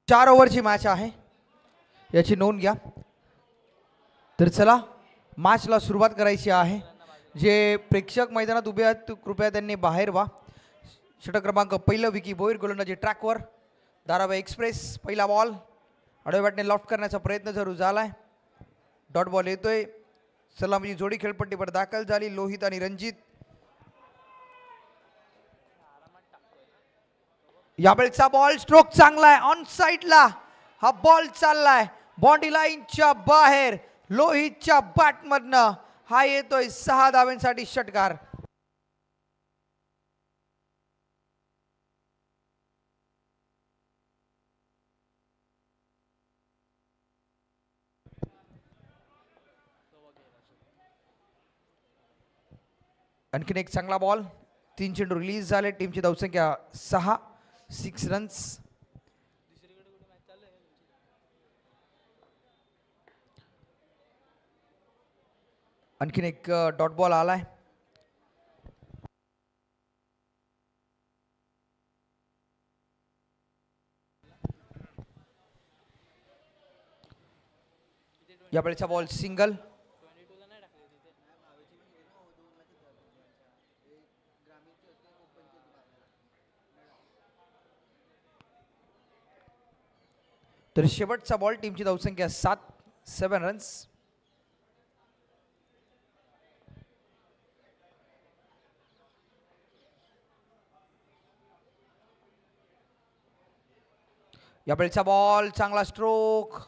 4 ओव्हरची match आहे, याची नोंद घ्या. तर चला मॅचला सुरुवात करायची आहे. जे प्रेक्षक मैदानात उभे आहेत कृपया त्यांनी बाहेर व्हा. षटक क्रमांक पहिलं विकी भोईर गोलंदाजी ट्रॅकवर. धारावी एक्सप्रेस पहिला बॉल आडव्या बॅटने लॉफ्ट करण्याचा प्रयत्न जरूर झालाय. डॉट बॉल येतोय. सलामीची जोडी खेळपट्टीवर दाखल झाली. लोहित आणि रणजित. यावेळचा बॉल स्ट्रोक चांगला आहे. ऑन साइडला हा बॉल चाललाय. बॉडी लाईनच्या बाहेर लोहितच्या बॅटमधनं हा येतोय 6 धावांसाठी षटकार. आणखीन एक चांगला बॉल. 3 चेंडू रिलीज झाले. टीमची धावसंख्या 6 रन्स. आणखीन एक डॉट बॉल आलाय. यावेळेचा बॉल सिंगल. तर शेवटचा बॉल. टीमची धावसंख्या 7 रन्स. यावेळेचा बॉल चांगला स्ट्रोक.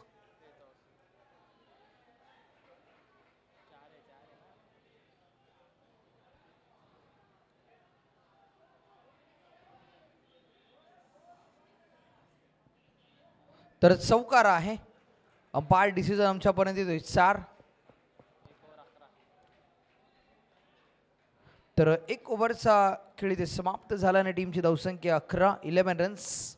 तर चौकार आहे. अंपायर डिसिजन आमच्यापर्यंत येतोय 4. तर 1 ओव्हरचा खेळ इथे समाप्त झाल्याने टीमची धावसंख्या 11 रन्स.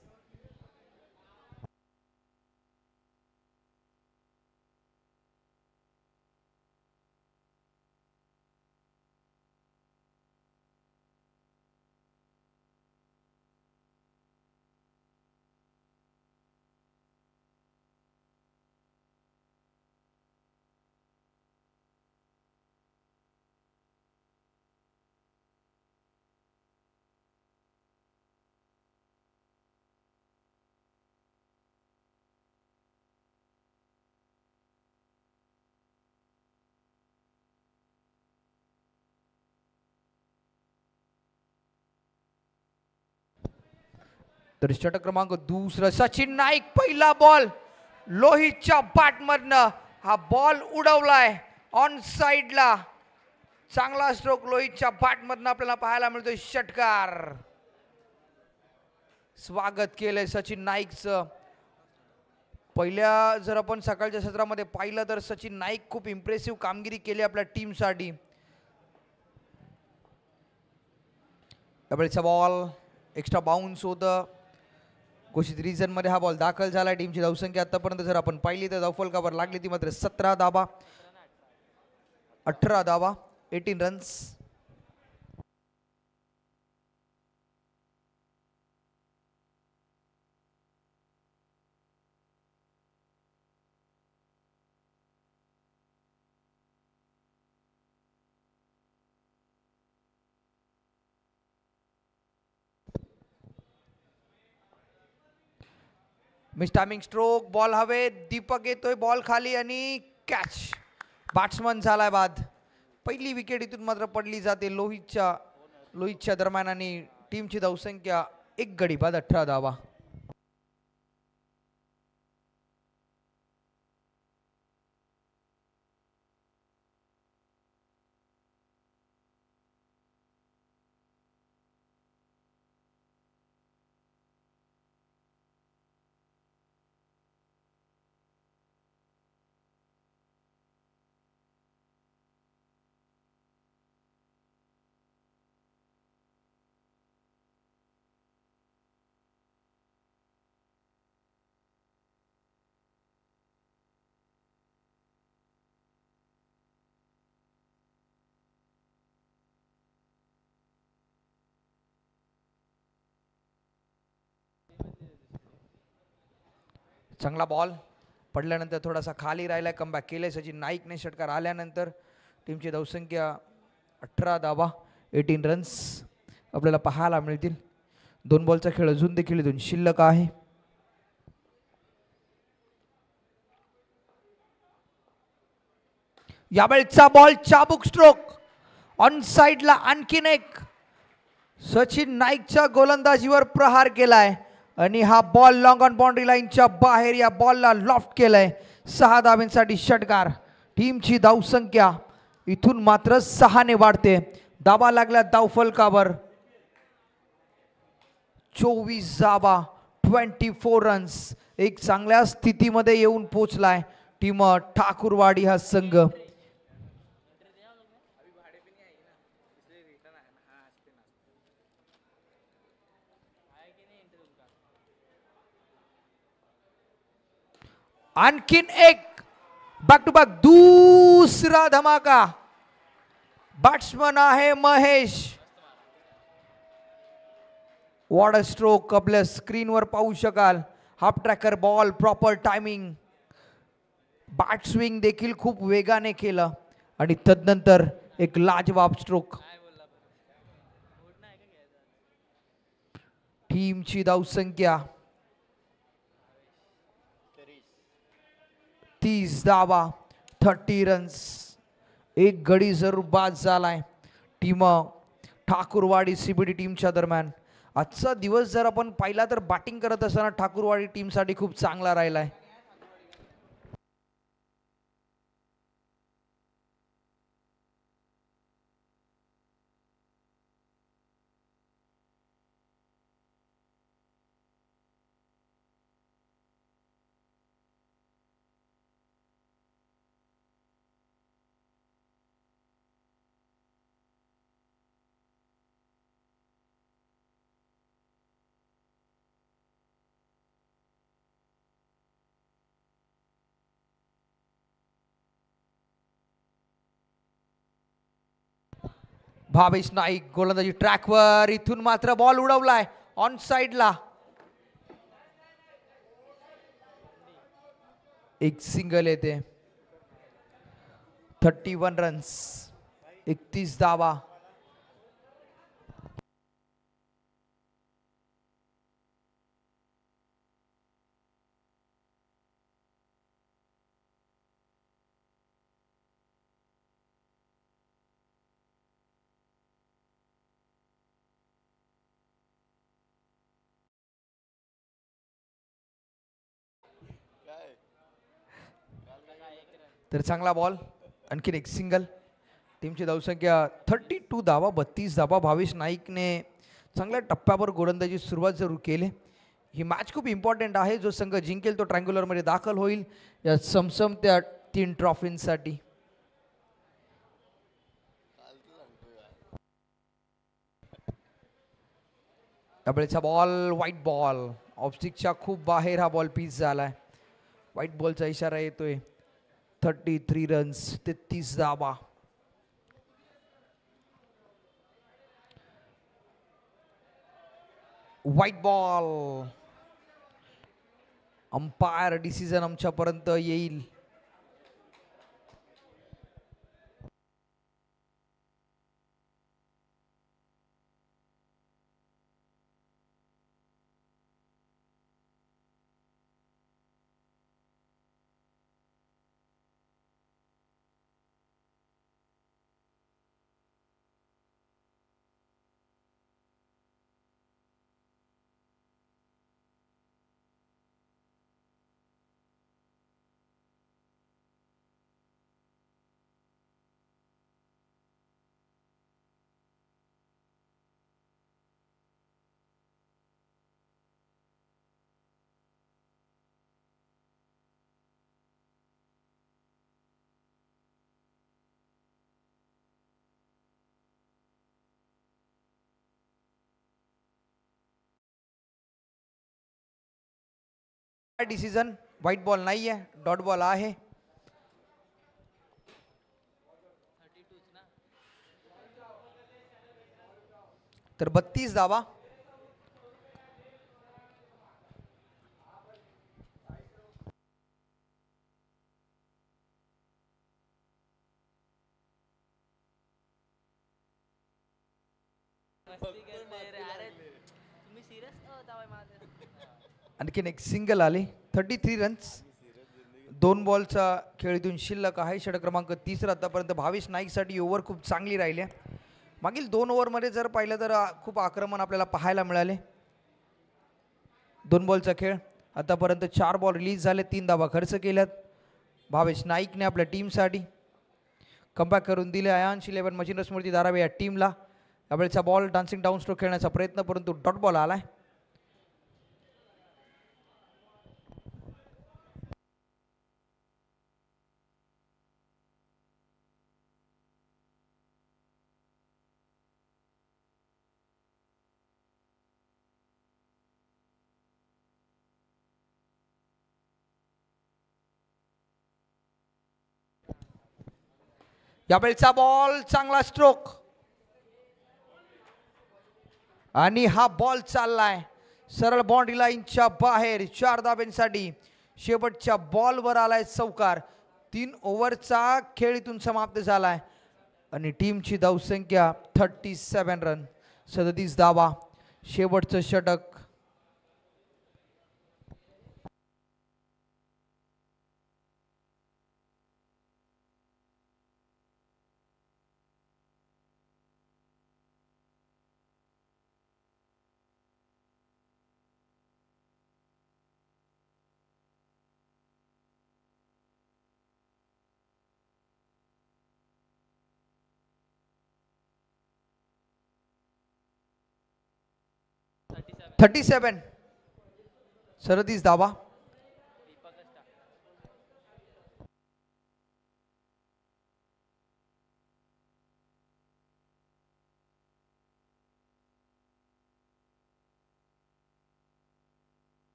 तर षटक क्रमांक 2 सचिन नाईक. पहिला बॉल लोहितच्या बॅटमधनं हा बॉल उडवलाय ऑन साइडला. चांगला स्ट्रोक लोहितच्या बॅटमधनं आपल्याला पाहायला मिळतोय. षटकार. स्वागत केलंय सचिन नाईकचं. पहिल्या जर आपण सकाळच्या सत्रामध्ये पाहिलं तर सचिन नाईक खूप इम्प्रेसिव्ह कामगिरी केली आपल्या टीमसाठी. यावेळेचा बॉल एक्स्ट्रा बाउन्स होतं. घोषित रिजन मध्ये हा बॉल दाखल झाला. टीमची धावसंख्या आतापर्यंत जर आपण पाहिली तर धावफलकावर लागली ती मात्र 17 धावा. 18 धावा. 18 runs. Miss timing stroke. Ball हवेत. दीपक येतोय बॉल खाली आणि कॅच. बॅट्समन झालाय बाद. पहिली विकेट इथून मात्र पडली जाते लोहितच्या दरम्यान आणि टीमची धावसंख्या 1 गडी बाद. 18 धावा. चांगला बॉल पडल्यानंतर थोडासा खाली राहिला, कमबॅक केले सचिन नाईकने. षटकार आल्यानंतर टीमची धावसंख्या 18 धावा, 18 रन्स आपल्याला पाहायला मिळतील. 2 बॉलचा खेळ अजून देखील इथून शिल्लक आहे. यावेळचा बॉल चाबूक स्ट्रोक ऑन साइडला. आणखीन एक सचिन नाईकच्या गोलंदाजीवर प्रहार केलाय आणि हा बॉल लॉंग ऑन बाउंड्री लाईनच्या बाहेर या बॉलला लॉफ्ट केलाय. 6 धाब्यांसाठी षटकार. टीमची धावसंख्या इथून मात्र 6 ने वाढते. धाबा लागल्या धावफलकावर. 24 धाबा, 24 रन्स. एक चांगल्या स्थितीमध्ये येऊन पोहोचलाय टीम ठाकूरवाडी हा संघ. आणखीन एक बॅक टू बॅक दुसरा धमाका. बॅट्समन आहे महेश. वॉट अ स्ट्रोक आपल्या स्क्रीनवर पाहू शकाल. Half tracker ball, proper timing. Bat swing देखील खूप वेगाने केलं आणि तदनंतर एक लाजवाब स्ट्रोक. टीमची धावसंख्या 30 धावा, 30 रन्स. एक गडी जरूर बाद झालाय टीम ठाकूरवाडी सीबीडी टीमच्या दरम्यान. आजचा दिवस जर आपण पाहिला तर बॅटिंग करत असताना ठाकूरवाडी टीमसाठी खूप चांगला राहिलाय. भावेश नाईक गोलंदाजी ट्रॅकवर. इथून मात्र बॉल उडवलाय ऑन साइडला. एक सिंगल येते. 31 रन्स, 31 धावा. तर चांगला बॉल. आणखीन एक सिंगल. टीमची धावसंख्या 32 धावा, 32 धावा. भावेश नाईकने चांगल्या टप्प्यावर गोलंदाजी सुरुवात जरूर केली. ही मॅच खूप इम्पॉर्टंट आहे. जो संघ जिंकेल तो ट्रँग्युलरमध्ये दाखल होईल या समसमत्या 3 ट्रॉफींसाठी. त्यावेळेचा बॉल व्हाईट बॉल. ऑफस्टिकच्या खूप बाहेर हा बॉल पीच झालाय. व्हाईट बॉलचा इशारा येतोय. 33 रन्स, 33 धावा. White ball. अंपायर डिसिजन आमच्यापर्यंत येईल. डिसिजन. व्हाईट बॉल नाहीये, डॉट बॉल आहे. तर 32 धावा. आणखीन एक सिंगल आले. 33 रन्स. 2 बॉलचा खेळ इथून शिल्लक आहे. षटक क्रमांक 30 आतापर्यंत भावेश नाईकसाठी ओव्हर खूप चांगली राहिली आहे. मागील 2 ओव्हरमध्ये जर पाहिलं तर खूप आक्रमण आपल्याला पाहायला मिळाले. 2 बॉलचा खेळ आतापर्यंत 4 बॉल रिलीज झाले, 3 धावा खर्च केल्यात. भावेश नाईकने आपल्या टीमसाठी कमबॅक करून दिले. आयांश 11 मचिंद्र स्मृती धारावे या टीमला. यावेळेचा बॉल डान्सिंग डाऊन स्ट्रोक खेळण्याचा प्रयत्न, परंतु डॉट बॉल आलाय. यावेळचा बॉल चांगला स्ट्रोक आणि हा बॉल चाललाय सरळ बाउंड्री लाईनच्या बाहेर. 4 धाब्यांसाठी शेवटच्या बॉलवर आलाय चौकार. 3 ओव्हरचा खेळ इथून समाप्त झालाय आणि टीमची धावसंख्या 37 रन, 37 धावा. शेवटचं षटक. थर्टी 37 धावा.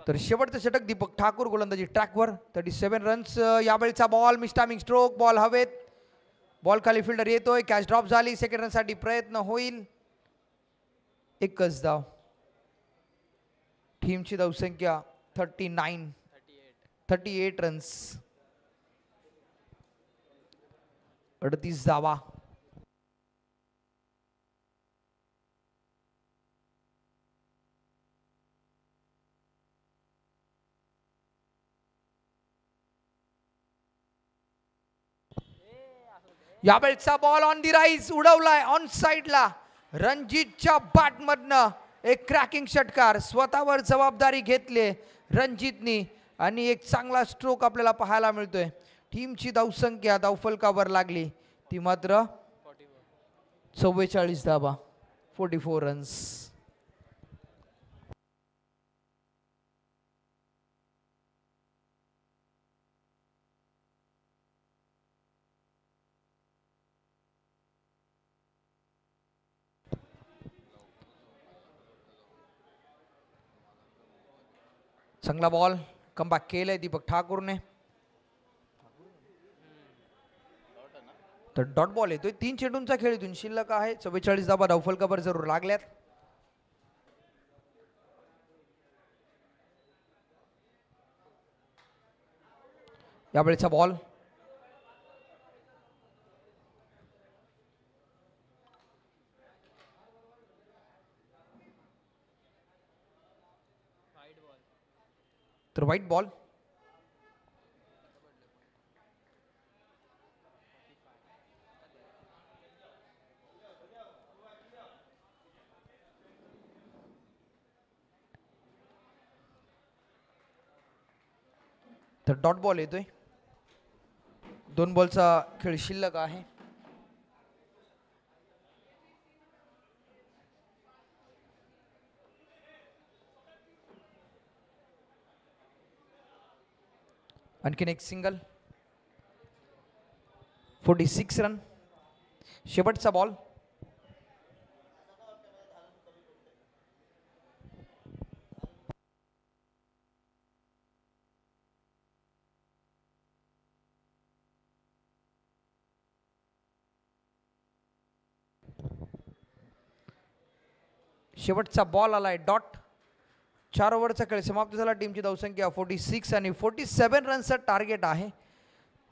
तर शेवटचं षटक दीपक ठाकूर गोलंदाजी ट्रॅकवर. 37 रन्स. यावेळचा बॉल मिस्टामिंग स्ट्रोक. बॉल हवेत. बॉल खाली फिल्डर येतोय. कॅच ड्रॉप झाली. सेकंड रनसाठी प्रयत्न होईल. एकच धाव. टीमची धावसंख्या 38 रन्स, 38 धावा. यावेळचा बॉल ऑन दी राईज उडवलाय ऑन साइडला. रणजितच्या बॅट मधनं एक क्रॅकिंग षटकार. स्वतःवर जबाबदारी घेतली रणजितनी आणि एक चांगला स्ट्रोक आपल्याला पाहायला मिळतोय. टीमची धावसंख्या धावफलकावर लागली ती मात्र 44 धावा, 44 रन्स. चांगला बॉल कमबॅक केलंय दीपक ठाकूरने. तर डॉट बॉल येतोय. 3 चेंडूंचा खेळ इथून शिल्लक आहे. 44 धावा धावफलकावर जरूर लागल्यात. यावेळेचा बॉल तर व्हाईट बॉल. तर डॉट बॉल येतोय. 2 बॉलचा खेळ शिल्लक आहे. आणखीन एक सिंगल. 46 रन. शेवटचा बॉल. शेवटचा बॉल आलाय डॉट. 4 ओव्हरचा खेळ समाप्त झाला. टीमची धावसंख्या 46 आणि 47 रन्सचं टार्गेट आहे.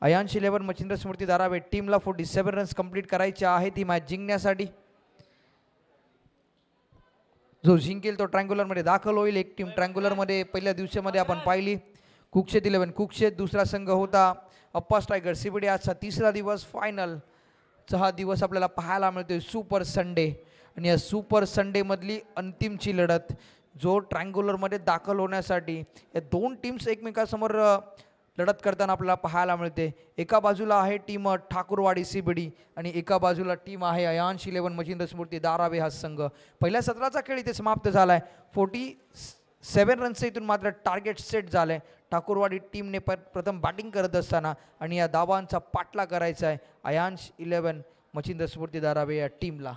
अयांश 11 मच्छिंद्र स्मृती धारावे टीमला 47 रन्स कंप्लीट करायचे आहेत ही मॅच जिंकण्यासाठी. जो जिंकेल तो ट्रँग्युलरमध्ये दाखल होईल. एक टीम ट्रँग्युलरमध्ये पहिल्या दिवसामध्ये आपण पाहिली कुक्षेत 11 कुक्षेत. दुसरा संघ होता अप्पास टायगर CBD. आजचा तिसरा दिवस फायनलचा हा दिवस आपल्याला पाहायला मिळतोय सुपर संडे. आणि या सुपर संडेमधली अंतिमची लढत जो ट्रँग्युलरमध्ये दाखल होण्यासाठी या दोन टीम्स एकमेकांसमोर लढत करताना आपल्याला पाहायला मिळते. एका बाजूला आहे टीम ठाकूरवाडी CBD आणि एका बाजूला टीम आहे अयांश 11 मच्छिंद्र स्मृती धारावे हा संघ. पहिल्या सत्राचा खेळ इथे समाप्त झाला आहे. 47 रन्सचं इथून मात्र टार्गेट सेट झालं आहे ठाकूरवाडी टीमने प्रथम बॅटिंग करत असताना. आणि या धावांचा पाठला करायचा आहे अयांश 11 मच्छिंद्र स्मृती धारावे या टीमला.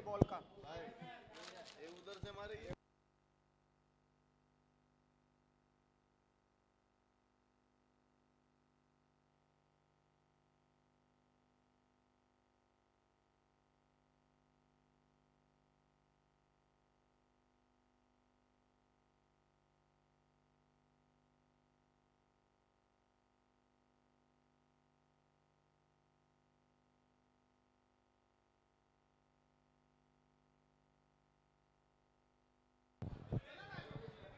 बॉल का उधर से मारे.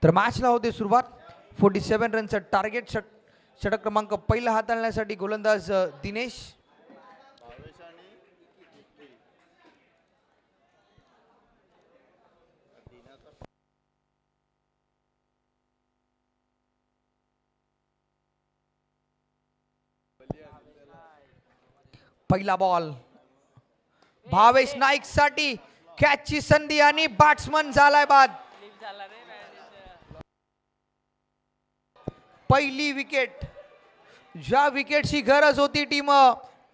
तर मॅचला होते सुरुवात. 47 रनचं टार्गेट. षटक क्रमांक पहिला हाताळण्यासाठी गोलंदाज दिनेश. पहिला बॉल भावेश नाईक साठी कॅचची संधी आणि बॅट्समन झालाय बाद. पहिली विकेट. ज्या विकेटची गरज होती टीम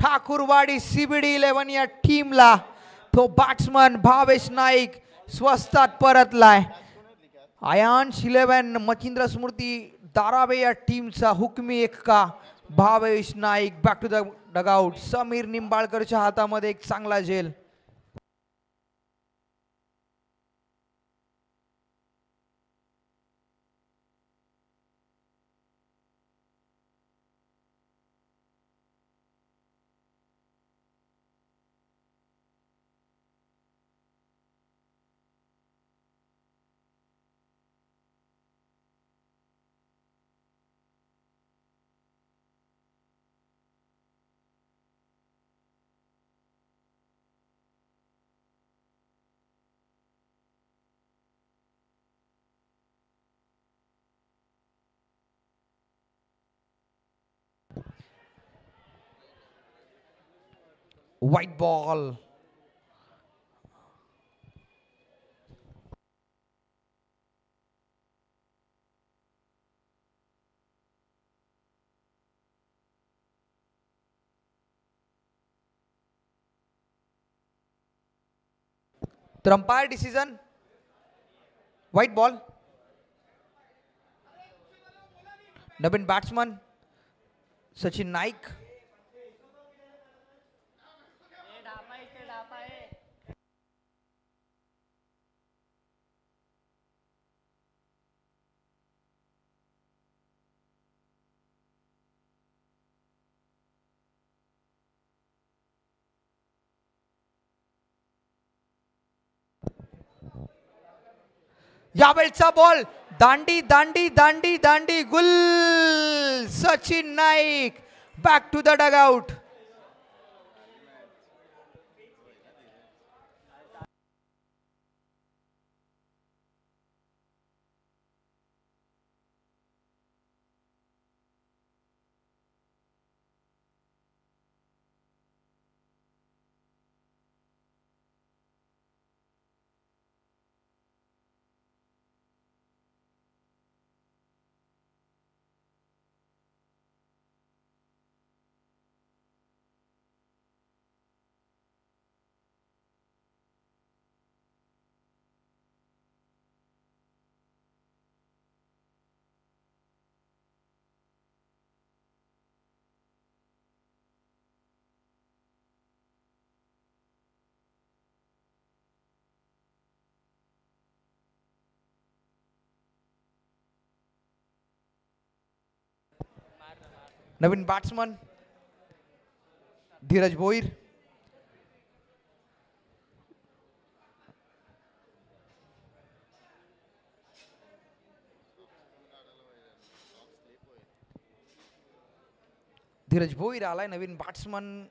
ठाकूरवाडी CBD 11 या टीमला तो बॅट्समन भावेश नाईक स्वस्तात परतलाय. अयांश 11 मच्छिंद्र स्मृती धारावे या टीमचा हुकमी एक्का Bhavesh Naik back to the dugout. Sameer निंबाळकरच्या हातामध्ये एक चांगला झेल. Wide ball. तर अंपायर डिसिजन व्हाईट बॉल. नवीन बॅट्समन सचिन नाईक. यावेळचा बॉल दांडी दांडी दांडी दांडी गुल. Sachin Naik back to the dugout. नवीन बॅट्समन धीरज भोईर. धीरज भोईर आलाय नवीन बॅट्समन.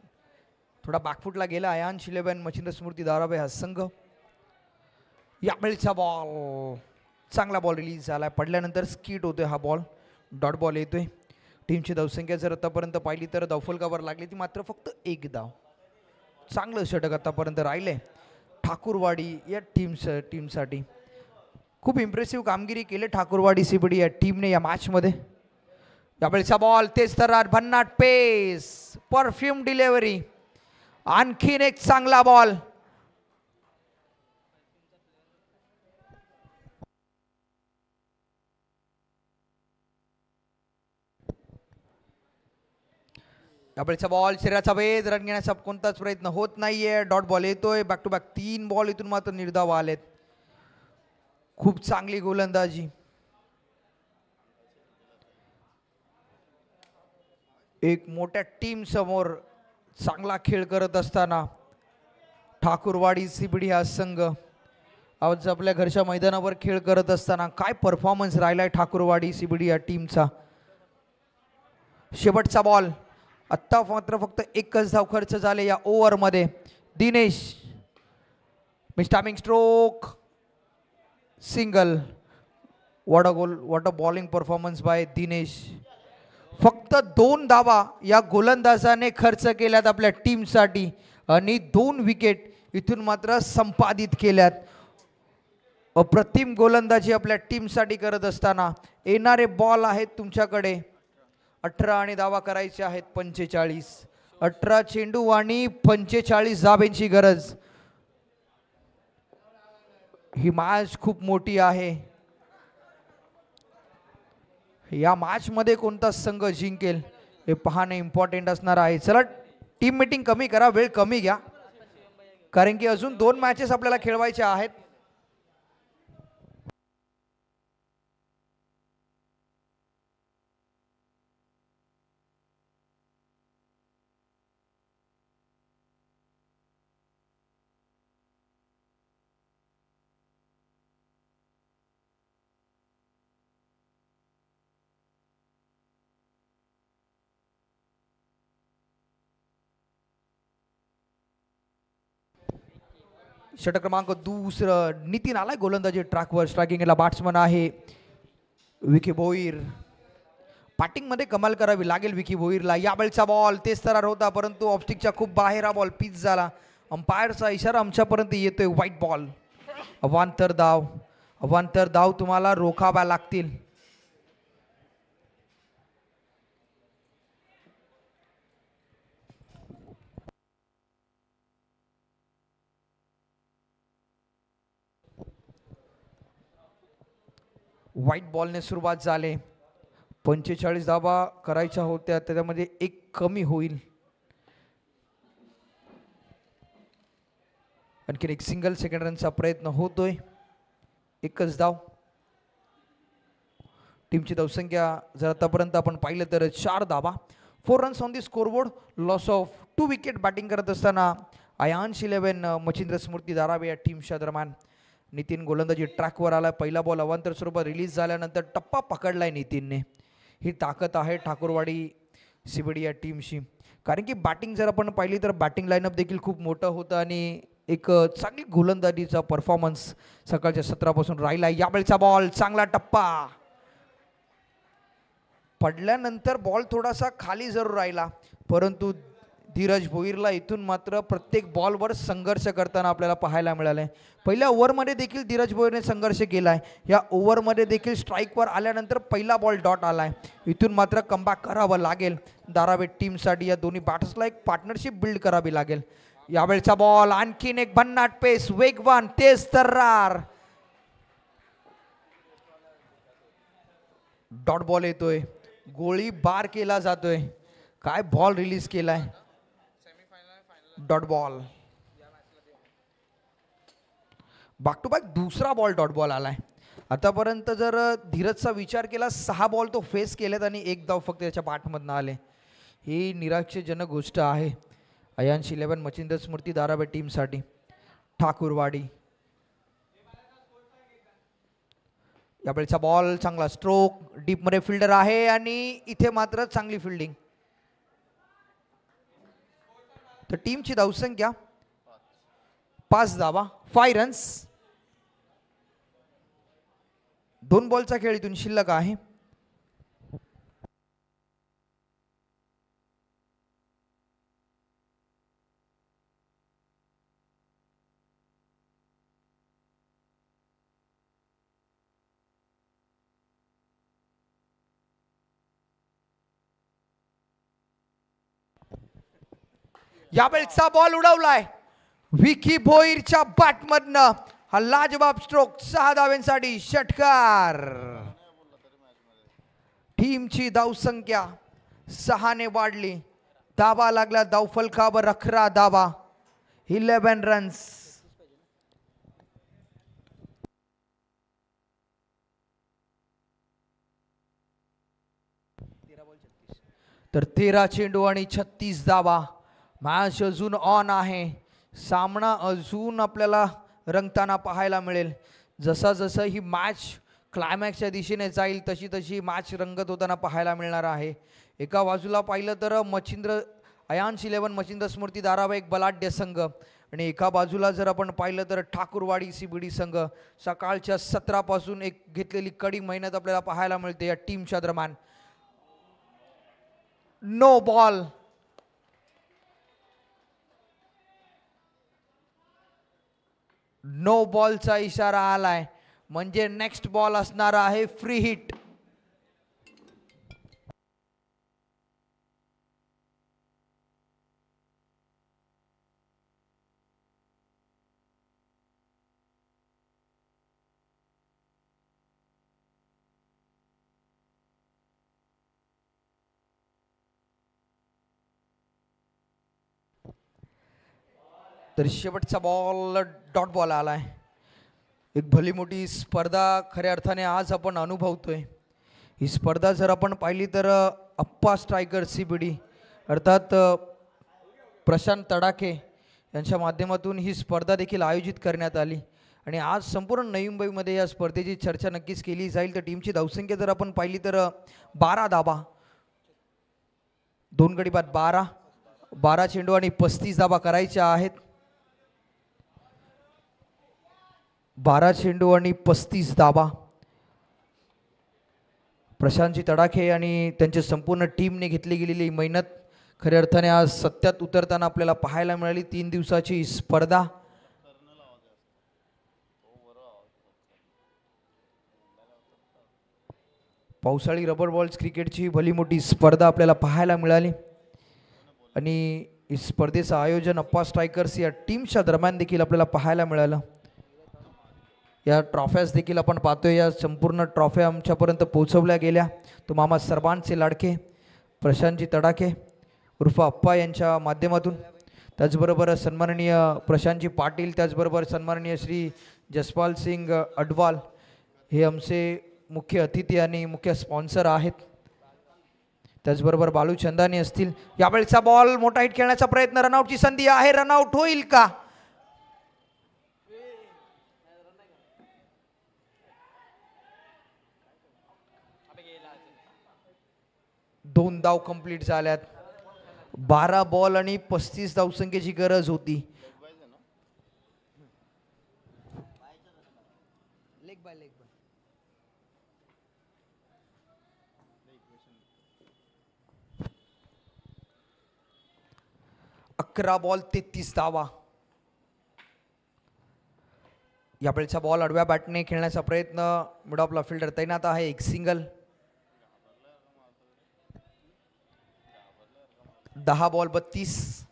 थोडा बॅकफुटला गेला आयांश 11 मच्छिंद्र स्मृती धारावे हा संघ. यावेळीचा बॉल चांगला बॉल रिलीज झालाय. पडल्यानंतर स्किट होतोय हा बॉल. डॉट बॉल येतोय. टीमची धावसंख्या जर आतापर्यंत पाहिली तर धावफलकावर लागली ती मात्र फक्त 1 धाव. चांगलं षटक आतापर्यंत राहिले ठाकूरवाडी या टीमसाठी. खूप इम्प्रेसिव्ह कामगिरी केली ठाकूरवाडी सीबीडी या टीमने या मॅचमध्ये. यावेळेचा बॉल तेच तर भन्नाट पेस परफ्यूम डिलेव्हरी. आणखीन एक चांगला बॉल. यावेळेचा बॉल शरीराचा वेध. रन घेण्याचा कोणताच प्रयत्न होत नाहीये. डॉट बॉल येतोय. बॅक टू बॅक 3 बॉल इथून मात्र निर्धाव आलेत. खूप चांगली गोलंदाजी. एक मोठ्या टीम समोर चांगला खेळ करत असताना ठाकूरवाडी सीबीडी हा संघ आज आपल्या घरच्या मैदानावर खेळ करत असताना काय परफॉर्मन्स राहिलाय ठाकूरवाडी सीबीडी या टीमचा. शेवटचा बॉल. आत्ता मात्र फक्त 1च धाव खर्च झाले या ओव्हरमध्ये. Dinesh mistiming stroke single. What a bowling performance by Dinesh. फक्त 2 धावा या गोलंदाजाने खर्च केल्यात आपल्या टीमसाठी आणि 2 विकेट इथून मात्र संपादित केल्यात. अप्रतिम गोलंदाजी आपल्या टीमसाठी करत असताना येणारे बॉल आहेत तुमच्याकडे 18 आणि धावा करायचे आहेत 45. 18 चेंडू आणि 45 धाब्यांची गरज. ही मॅच खूप मोठी आहे. या मॅच मध्ये कोणता संघ जिंकेल हे पाहणे इम्पॉर्टंट असणार आहे. चला टीम मीटिंग कमी करा. वेळ कमी घ्या कारण की अजून 2 मॅचेस आपल्याला खेळवायच्या आहेत. षटक क्रमांक 2 नितीन आलाय गोलंदाजी ट्रॅकवर. स्ट्रायकिंगला बॅट्समन आहे विकी भोईर. बॅटिंग मध्ये कमाल करावी लागेल विकी भोईरला. यावेळचा बॉल तेच तरार होता परंतु ऑफस्टिकच्या खूप बाहेर हा बॉल पिच झाला. अंपायरचा इशारा आमच्यापर्यंत येतोय. White ball. अवांतर धाव तुम्हाला रोखाव्या लागतील. व्हाईट बॉलने सुरुवात झाली. 45 धावा करायच्या होत्या, त्याच्यामध्ये एक कमी होईल. आणखी एक सिंगल सेकंड रनचा प्रयत्न होतोय. एकच धाव. टीमची धावसंख्या जर आतापर्यंत आपण पाहिलं तर 4 धावा. 4 runs on the scoreboard. Loss of 2 wicket. Batting करत असताना आयांश 11 मच्छिंद्र स्मृती धारावे या टीमच्या दरम्यान. नितीन गोलंदाजी ट्रॅकवर आला. पहिला बॉल अवांतर स्वरूपात रिलीज झाल्यानंतर टप्पा पकडलाय नितीनने. ही ताकद आहे ठाकूरवाडी सीबीडी या टीमची. कारण की बॅटिंग जर आपण पाहिली तर बॅटिंग लाईनअप देखील खूप मोठं होतं आणि एक चांगली गोलंदाजीचा परफॉर्मन्स सकाळच्या सत्रापासून राहिला. यावेळचा बॉल चांगला टप्पा. पडल्यानंतर बॉल थोडासा खाली जरूर राहिला, परंतु धीरज भोईरला इथून मात्र प्रत्येक बॉलवर संघर्ष करताना आपल्याला पाहायला मिळालंय. पहिल्या ओव्हरमध्ये देखील धीरज भोईरने संघर्ष केलाय. या ओव्हरमध्ये देखील स्ट्राईकवर आल्यानंतर पहिला बॉल डॉट आलाय. इथून मात्र कमबॅक करावं लागेल धारावी टीमसाठी. या दोन्ही बॅटर्सला एक पार्टनरशिप बिल्ड करावी लागेल. यावेळचा बॉल आणखीन एक भन्नाट पेस, वेगवान, तेज तर्रार. डॉट बॉल येतोय. गोळी बार केला जातोय. काय बॉल रिलीज केलाय. Dot ball. Back to back दुसरा बॉल डॉट बॉल आलाय. आतापर्यंत जर धीरजचा विचार केला 6 बॉल तो फेस केलेत आणि 1 धाव फक्त त्याच्या बॅटमधनं आले. ही निराशाजनक गोष्ट आहे आयांश 11 मच्छिंद्र स्मृती धारावी टीमसाठी. ठाकूरवाडी. यावेळचा बॉल चांगला स्ट्रोक. डीपमध्ये फिल्डर आहे आणि इथे मात्र चांगली फिल्डिंग. तर टीमची धावसंख्या 5 धावा, 5 रन्स. 2 बॉलचा खेळ इथून शिल्लक आहे. यावेळचा बॉल उडवलाय विकी भोईरच्या बॅटमधनं. हा लाजवाब स्ट्रोक. 6 धावांसाठी षटकार. टीमची धावसंख्या 6 ने वाढली. धावा लागला धावफलकावर 11 धावा, 11 रन्स. तर 13 चेंडू आणि 36 धावा. मॅच अजून ऑन आहे. सामना अजून आपल्याला रंगताना पाहायला मिळेल. जसा जसं ही मॅच क्लायमॅक्सच्या दिशेने जाईल तशी तशी मॅच रंगत होताना पाहायला मिळणार आहे. एका बाजूला पाहिलं तर आयांश 11 मच्छिंद्र स्मृती धारावी एक बलाढ्य संघ आणि एका बाजूला जर आपण पाहिलं तर ठाकूरवाडी सीबीडी संघ. सकाळच्या सत्रापासून एक घेतलेली कडी मेहनत आपल्याला पाहायला मिळते या टीमच्या दरम्यान. No ball. नो बॉलचा इशारा आलाय म्हणजे नेक्स्ट बॉल असणार आहे फ्री हिट. तर शेवटचा बॉल डॉट बॉल आलाय. एक भली मोठी स्पर्धा खऱ्या अर्थाने आज आपण अनुभवतोय. ही स्पर्धा जर आपण पाहिली तर अप्पा स्ट्रायकर सीबीडी अर्थात प्रशांत तडाखे यांच्या माध्यमातून ही स्पर्धा देखील आयोजित करण्यात आली आणि आज संपूर्ण नवी मुंबईमध्ये या स्पर्धेची चर्चा नक्कीच केली जाईल. तर टीमची धावसंख्या जर आपण पाहिली तर 12 धावा, 2 गडी बाद 12 चेंडू आणि 35 धावा करायच्या आहेत. 12 चेंडू आणि 35 धावा. प्रशांतजी तडाखे आणि त्यांच्या संपूर्ण टीमने घेतली गेलेली मेहनत खऱ्या अर्थाने आज सत्यात उतरताना आपल्याला पाहायला मिळाली. 3 दिवसाची स्पर्धा. पावसाळी रबर बॉल्स क्रिकेटची भली मोठी स्पर्धा आपल्याला पाहायला मिळाली आणि इस स्पर्धेचं आयोजन अप्पा स्ट्रायकर्स या टीमच्या दरम्यान देखील आपल्याला पाहायला मिळालं. या ट्रॉफ्याज देखील आपण पाहतोय. या संपूर्ण ट्रॉफ्या आमच्यापर्यंत पोहोचवल्या गेल्या. तो मामा सर्वांचे लाडके प्रशांतजी तडाखे उर्फ अप्पा यांच्या माध्यमातून, त्याचबरोबर सन्माननीय प्रशांतजी पाटील, त्याचबरोबर सन्माननीय श्री जसपाल सिंग अडवाल हे आमचे मुख्य अतिथी आणि मुख्य स्पॉन्सर आहेत. त्याचबरोबर बालू चंदानी असतील. यावेळेचा बॉल मोठा हिट खेळण्याचा प्रयत्न, रनआउटची संधी आहे. रनआउट होईल का? दोन धाव कंप्लीट झाल्यात. 12 बॉल आणि 35 धावसंख्येची गरज होती. लेग बाय 11 बॉल 33 धावा. यावेळेचा बॉल आडव्या बॅटने खेळण्याचा प्रयत्न, मिड ऑफला फिल्डर तैनात आहे. एक सिंगल. 10 बॉल 32.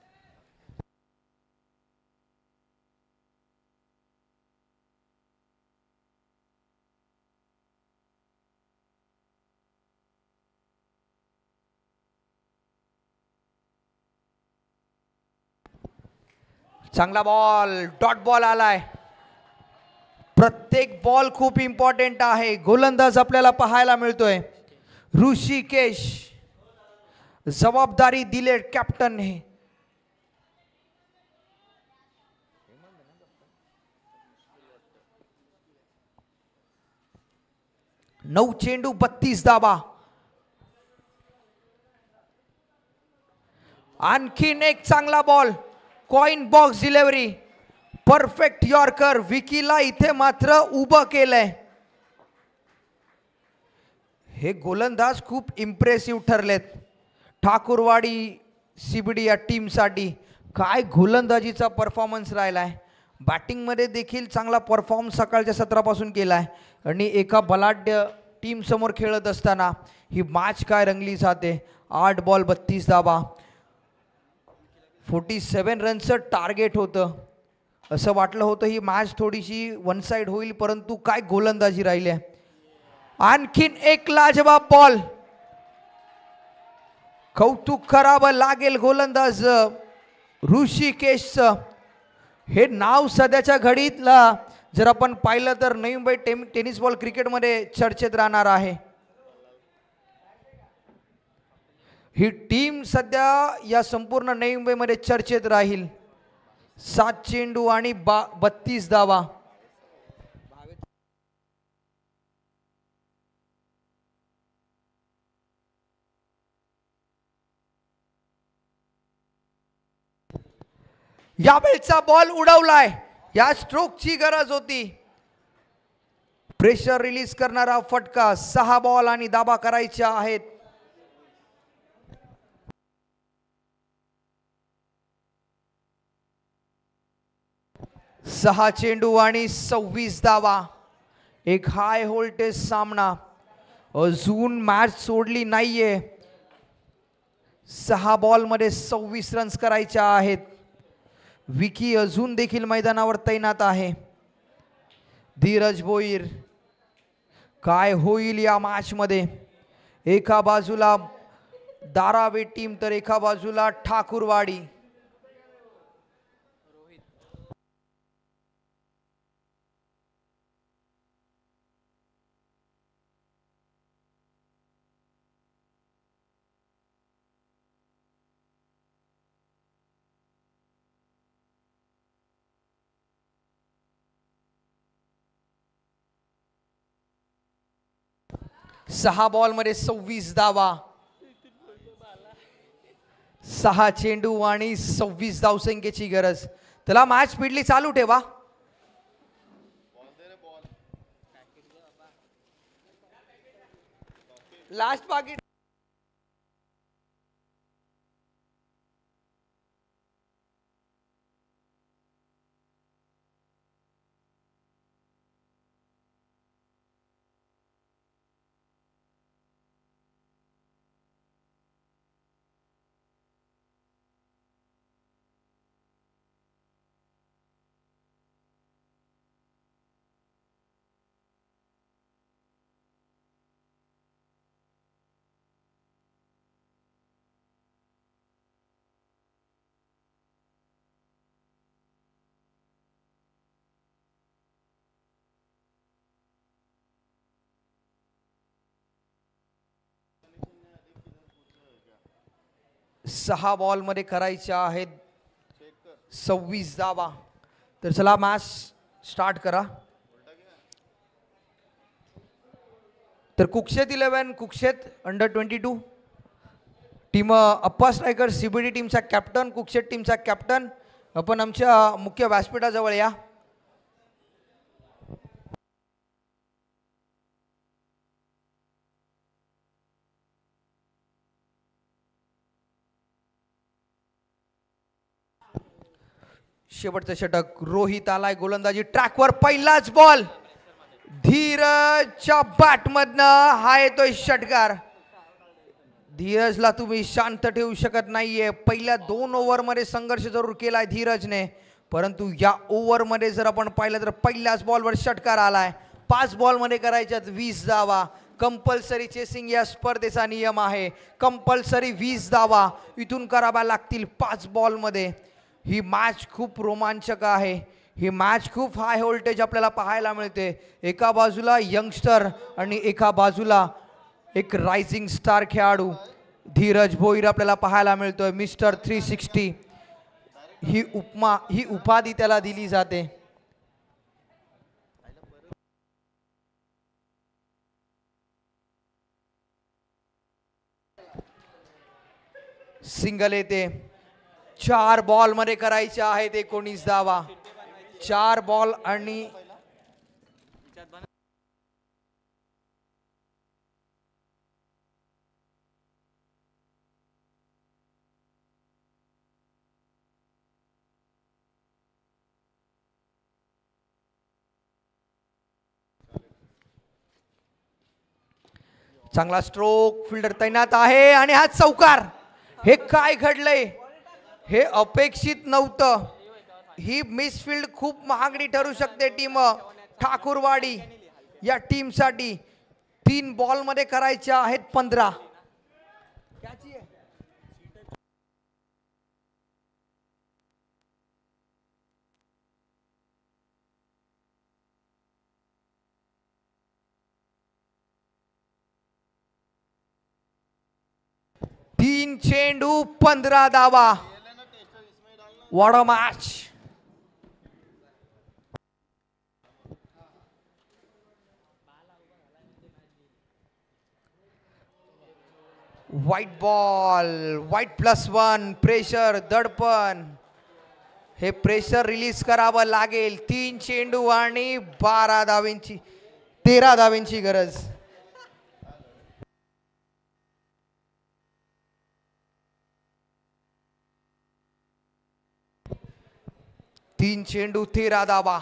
चांगला बॉल, डॉट बॉल आलाय. प्रत्येक बॉल खूप इम्पॉर्टंट आहे. गोलंदाज आपल्याला पाहायला मिळतोय ऋषिकेश. जबाबदारी दिले कॅप्टनने. 9 चेंडू 32 धावा. आणखीन एक चांगला ball, coin box delivery, perfect yorker. विकीला इथे मात्र उभं केलंय. हे गोलंदाज खूप इम्प्रेसिव्ह ठरलेत ठाकूरवाडी सीबीडी या टीमसाठी. काय गोलंदाजीचा परफॉर्मन्स राहिलाय. बॅटिंगमध्ये देखील चांगला परफॉर्म सकाळच्या सत्रापासून केलाय आणि एका बलाढ्य टीम समोर खेळत असताना ही मॅच काय रंगली जाते. 8 बॉल 32 धावा. 47 रनचं टार्गेट होतं. असं वाटलं होतं ही मॅच थोडीशी वन साइड होईल, परंतु काय गोलंदाजी राहिली आहे. आणखीन एक लाजवाब बॉल. कौतुक करावं लागेल गोलंदाज ऋषिकेशचं. हे नाव सध्याच्या घडीतला जर आपण पाहिलं तर नवी मुंबई टेनिस बॉल क्रिकेटमध्ये चर्चेत राहणार आहे. ही टीम सध्या या संपूर्ण नवी मुंबईमध्ये चर्चेत राहील. 7 चेंडू आणि 32 धावा. यावेळचा बॉल उडवलाय. या स्ट्रोकची गरज होती. प्रेशर रिलीज करणारा फटका. 6 बॉल आणि धावा करायच्या आहेत. 6 चेंडू आणि 26 धावा. एक हाय व्होल्टेज सामना. अजून मॅच सोडली नाहीये. 6 बॉलमध्ये 26 रन्स करायच्या आहेत. विकी अजून देखील मैदानावर तैनात आहे. धीरज भोईर. काय होईल या मॅच मध्ये. एका बाजूला धारावी टीम तर एका बाजूला ठाकूरवाडी. सहा बॉल मध्ये 26 धावा. 6 चेंडू आणि 26 धावसंख्येची गरज. त्याला मॅच स्पीडली चालू ठेवा. लास्ट पाकिट. 6 बॉलमध्ये करायच्या आहेत 26 धावा. तर चला मॅच स्टार्ट करा. तर कुक्षेत 11 कुक्षेत अंडर-22 टीम अप्पा स्ट्रायकर CBD टीमचा कॅप्टन, कुक्षेत टीमचा कॅप्टन आपण आमच्या मुख्य व्यासपीठाजवळ या. शेवटचं षटक रोहित आलाय गोलंदाजी ट्रॅकवर. पहिलाच बॉल धीरजच्या बॅटमधनं हा येतोय षटकार. धीरजला तुम्ही शांत ठेवू शकत नाहीये. पहिल्या 2 ओव्हरमध्ये संघर्ष जरूर केलाय धीरजने, परंतु या ओव्हरमध्ये जर आपण पाहिलं तर पहिल्याच बॉलवर षटकार आलाय. 5 बॉलमध्ये करायच्यात 20 धावा. कंपल्सरी चेसिंग या स्पर्धेचा नियम आहे. कंपल्सरी 20 धावा इथून कराव्या लागतील 5 बॉलमध्ये. ही मॅच खूप रोमांचक आहे. ही मॅच खूप हाय व्होल्टेज आपल्याला पाहायला मिळते. एका बाजूला यंगस्टर आणि एका बाजूला एक रायझिंग स्टार खेळाडू धीरज भोईर आपल्याला पाहायला मिळतोय. मिस्टर 360 ही उपाधी त्याला दिली जाते. सिंगल येते. 4 बॉलमध्ये करायचे आहेत 19 धावा. 4 बॉल आणि चांगला स्ट्रोक. फिल्डर तैनात आहे आणि हा चौकार. हे काय घडलंय हे अपेक्षित नव्हतं. ही मिसफिल्ड खूप महागडी ठरू शकते टीम ठाकूरवाडी या टीमसाठी. 3 बॉलमध्ये करायच्या आहेत 15. तीन चेंडू 15 धावा. What a match. White ball, white +1 pressure, दडपण. हे प्रेशर रिलीज करावं लागेल. 3 चेंडू आणि 13 धावांची गरज. तीन चेंडू 13 धावा.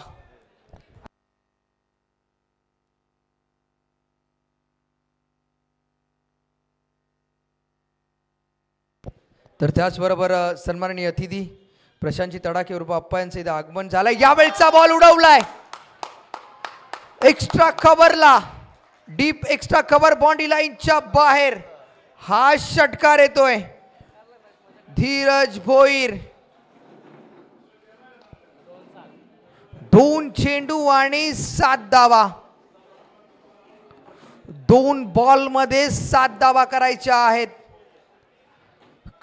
तर त्याचबरोबर सन्माननीय अतिथी प्रशांतजी तडाखे उर्फ अप्पा यांचं इथं आगमन झालंय. यावेळचा बॉल उडवलाय एक्स्ट्रा कव्हरला. डीप एक्स्ट्रा कव्हर बाउंड्री लाईनच्या बाहेर हा षटकार येतोय. धीरज भोईर 2 चेंडू आणि 7 धावा. 2 बॉलमध्ये 7 धावा करायच्या आहेत.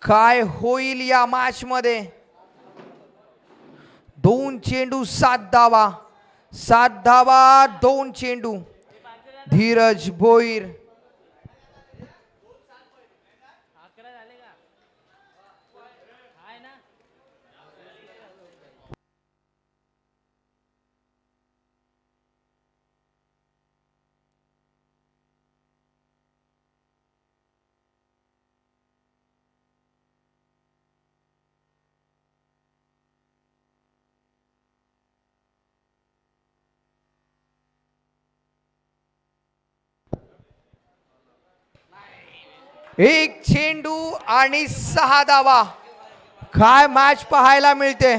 काय होईल या मॅच मध्ये. 2 चेंडू 7 धावा. 7 धावा 2 चेंडू. धीरज भोईर एक चेंडू आणि 6 धावा. काय मॅच पाहायला मिळते.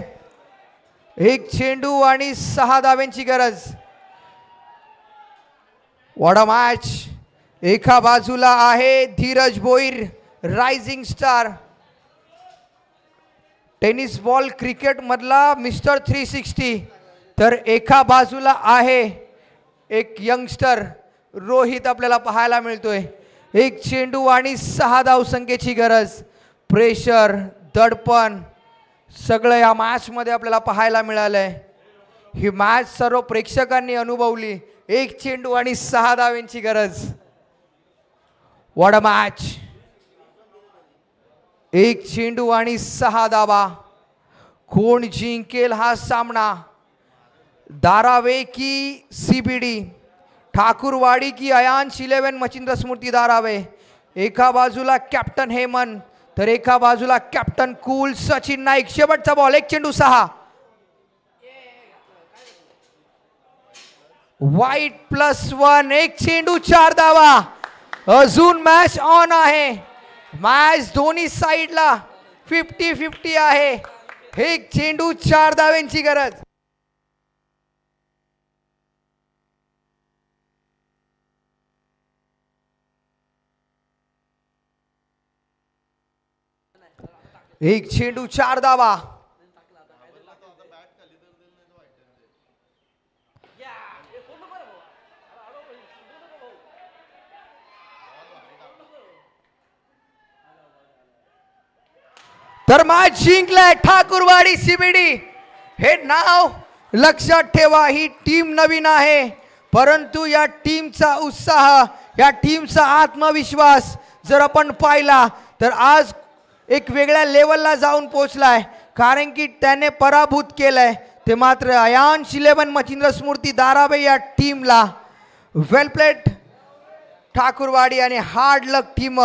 1 चेंडू आणि 6 धावांची गरज. What a match. एका बाजूला आहे Dheeraj Bhoir rising star, tennis ball cricket मधला मिस्टर 360, तर एका बाजूला आहे एक यंगस्टर रोहित आपल्याला पाहायला मिळतोय. 1 चेंडू आणि 6 धावसंख्येची गरज. प्रेशर, दडपण सगळं या मॅचमध्ये आपल्याला पाहायला मिळालंय. ही मॅच सर्व प्रेक्षकांनी अनुभवली. 1 चेंडू आणि 6 धावांची गरज. What a match. 1 चेंडू आणि 6 धावा. कोण जिंकेल हा सामना. दारावे की सीबीडी, ठाकूरवाडी की अयांश 11 मच्छिंद्र स्मृती दारावे. एका बाजूला कॅप्टन हेमंत तर एका बाजूला कॅप्टन कूल सचिन नाईक. शेवटचा बॉल. 1 चेंडू 6. वाईट +1. 1 चेंडू 4 धावा. अजून मॅच ऑन आहे. मॅच दोन्ही साईडला 50-50 आहे. 1 चेंडू 4 धावांची गरज. एक चेंडू 4 धावा. तर मॅच जिंकलाय ठाकूरवाडी सीबीडी. हे नाव लक्षात ठेवा. ही टीम नवीन आहे परंतु या टीमचा उत्साह, या टीमचा आत्मविश्वास जर आपण पाहिला तर आज एक वेगळ्या लेवलला जाऊन पोहोचलाय. कारण की त्याने पराभूत केलंय ते मात्र अयांश 11 मच्छिंद्र स्मृती दारावे या टीमला. वेल प्लेड ठाकूरवाडी आणि हार्ड लक टीम.